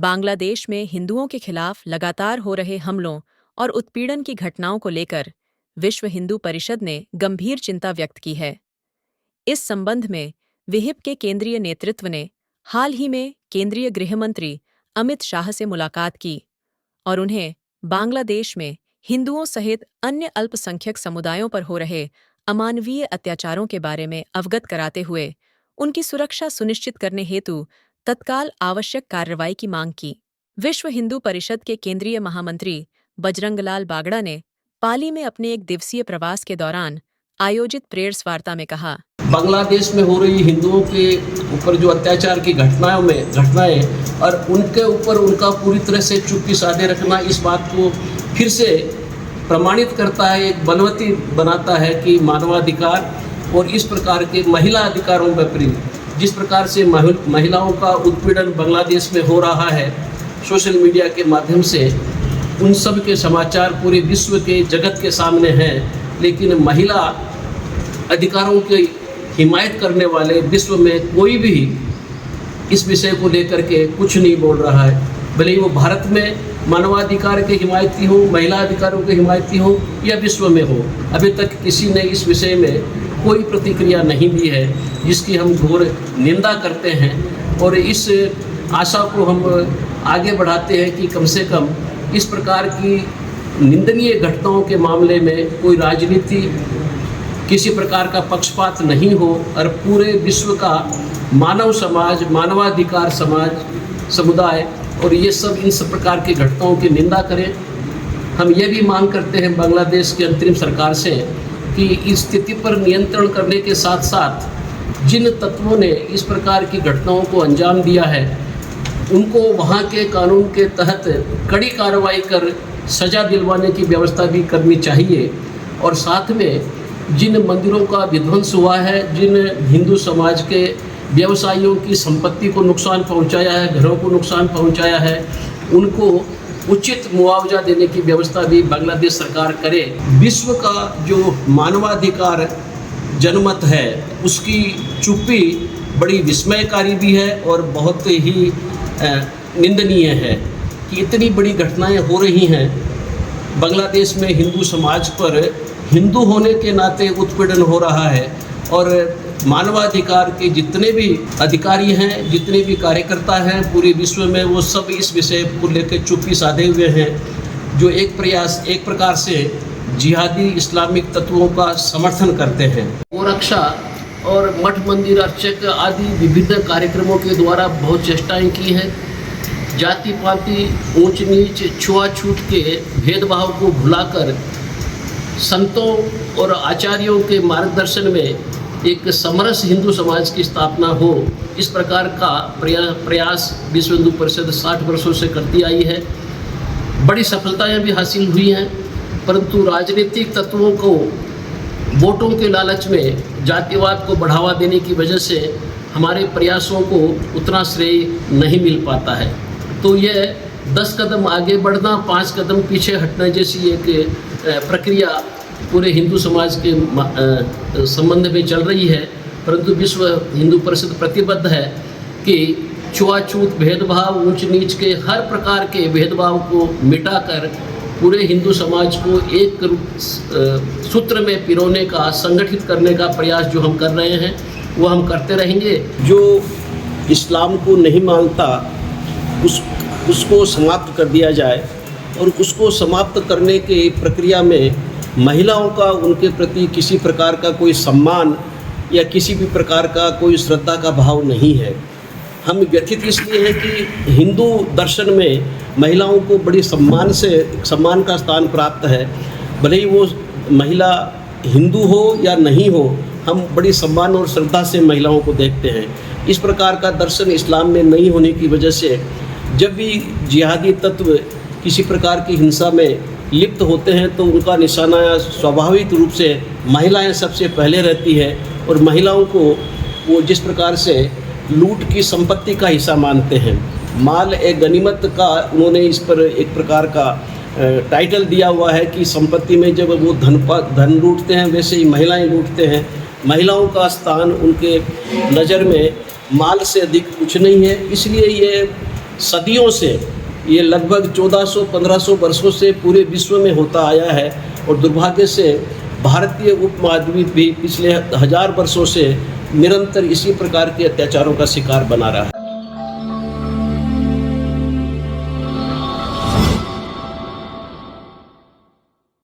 बांग्लादेश में हिंदुओं के खिलाफ लगातार हो रहे हमलों और उत्पीड़न की घटनाओं को लेकर विश्व हिंदू परिषद ने गंभीर चिंता व्यक्त की है। इस संबंध में विहिप के केंद्रीय नेतृत्व ने हाल ही में केंद्रीय गृह मंत्री अमित शाह से मुलाकात की और उन्हें बांग्लादेश में हिंदुओं सहित अन्य अल्पसंख्यक समुदायों पर हो रहे अमानवीय अत्याचारों के बारे में अवगत कराते हुए उनकी सुरक्षा सुनिश्चित करने हेतु तत्काल आवश्यक कार्रवाई की मांग की। विश्व हिंदू परिषद के केंद्रीय महामंत्री बजरंगलाल बागड़ा ने पाली में अपने एक दिवसीय प्रवास के दौरान आयोजित प्रेस वार्ता में कहा, बांग्लादेश में हो रही हिंदुओं के ऊपर जो अत्याचार की घटनाएं और उनके ऊपर उनका पूरी तरह से चुप्पी साधे रखना इस बात को फिर से प्रमाणित करता है, एक बलवती बनाता है कि मानवाधिकार और इस प्रकार के महिला अधिकारों के प्रति जिस प्रकार से महिलाओं का उत्पीड़न बांग्लादेश में हो रहा है सोशल मीडिया के माध्यम से, उन सब के समाचार पूरे विश्व के जगत के सामने हैं, लेकिन महिला अधिकारों की हिमायत करने वाले विश्व में कोई भी इस विषय को लेकर के कुछ नहीं बोल रहा है। भले ही वो भारत में मानवाधिकार के हिमायती हो, महिला अधिकारों के हिमायती हो या विश्व में हो, अभी तक किसी ने इस विषय में कोई प्रतिक्रिया नहीं दी है, जिसकी हम घोर निंदा करते हैं। और इस आशा को हम आगे बढ़ाते हैं कि कम से कम इस प्रकार की निंदनीय घटनाओं के मामले में कोई राजनीति, किसी प्रकार का पक्षपात नहीं हो और पूरे विश्व का मानव समाज, मानवाधिकार समुदाय और ये सब इन सब प्रकार की घटनाओं की निंदा करें। हम ये भी मांग करते हैं बांग्लादेश की अंतरिम सरकार से कि इस स्थिति पर नियंत्रण करने के साथ साथ जिन तत्वों ने इस प्रकार की घटनाओं को अंजाम दिया है उनको वहाँ के कानून के तहत कड़ी कार्रवाई कर सज़ा दिलवाने की व्यवस्था भी करनी चाहिए। और साथ में जिन मंदिरों का विध्वंस हुआ है, जिन हिंदू समाज के व्यवसायियों की संपत्ति को नुकसान पहुंचाया है, घरों को नुकसान पहुंचाया है, उनको उचित मुआवजा देने की व्यवस्था भी बांग्लादेश सरकार करे। विश्व का जो मानवाधिकार जनमत है उसकी चुप्पी बड़ी विस्मयकारी भी है और बहुत ही निंदनीय है कि इतनी बड़ी घटनाएं हो रही हैं बांग्लादेश में, हिंदू समाज पर हिंदू होने के नाते उत्पीड़न हो रहा है और मानवाधिकार के जितने भी अधिकारी हैं, जितने भी कार्यकर्ता हैं पूरे विश्व में, वो सब इस विषय को लेकर चुप्पी साधे हुए हैं, जो एक प्रकार से जिहादी इस्लामिक तत्वों का समर्थन करते हैं। गोरक्षा और मठ मंदिर अर्चक आदि विभिन्न कार्यक्रमों के द्वारा बहुत चेष्टाएं की हैं। जाति पाति, ऊंच नीच, छुआछूत के भेदभाव को भुलाकर संतों और आचार्यों के मार्गदर्शन में एक समरस हिंदू समाज की स्थापना हो, इस प्रकार का प्रयास विश्व हिंदू परिषद 60 वर्षों से करती आई है। बड़ी सफलताएं भी हासिल हुई हैं, परंतु राजनीतिक तत्वों को वोटों के लालच में जातिवाद को बढ़ावा देने की वजह से हमारे प्रयासों को उतना श्रेय नहीं मिल पाता है। तो यह 10 कदम आगे बढ़ना, 5 कदम पीछे हटना जैसी एक प्रक्रिया पूरे हिंदू समाज के संबंध में चल रही है। परंतु विश्व हिंदू परिषद प्रतिबद्ध है कि छुआछूत, भेदभाव, ऊंच नीच के हर प्रकार के भेदभाव को मिटाकर पूरे हिंदू समाज को एक सूत्र में पिरोने का, संगठित करने का प्रयास जो हम कर रहे हैं वो हम करते रहेंगे। जो इस्लाम को नहीं मानता उसको समाप्त कर दिया जाए और उसको समाप्त करने की प्रक्रिया में महिलाओं का उनके प्रति किसी प्रकार का कोई सम्मान या किसी भी प्रकार का कोई श्रद्धा का भाव नहीं है। हम व्यथित इसलिए हैं कि हिंदू दर्शन में महिलाओं को बड़ी सम्मान का स्थान प्राप्त है। भले ही वो महिला हिंदू हो या नहीं हो, हम बड़ी सम्मान और श्रद्धा से महिलाओं को देखते हैं। इस प्रकार का दर्शन इस्लाम में नहीं होने की वजह से जब भी जिहादी तत्व किसी प्रकार की हिंसा में लिप्त होते हैं तो उनका निशाना स्वाभाविक रूप से महिलाएं सबसे पहले रहती है और महिलाओं को वो जिस प्रकार से लूट की संपत्ति का हिस्सा मानते हैं, माल एक गनीमत का उन्होंने इस पर एक प्रकार का टाइटल दिया हुआ है कि संपत्ति में जब वो धन लूटते हैं वैसे ही महिलाएं लूटते हैं। महिलाओं का स्थान उनके नज़र में माल से अधिक कुछ नहीं है। इसलिए ये सदियों से, ये लगभग 1400-1500 वर्षों से पूरे विश्व में होता आया है। और दुर्भाग्य से भारतीय उपमहाद्वीप भी पिछले 1000 वर्षों से निरंतर इसी प्रकार के अत्याचारों का शिकार बना रहा है।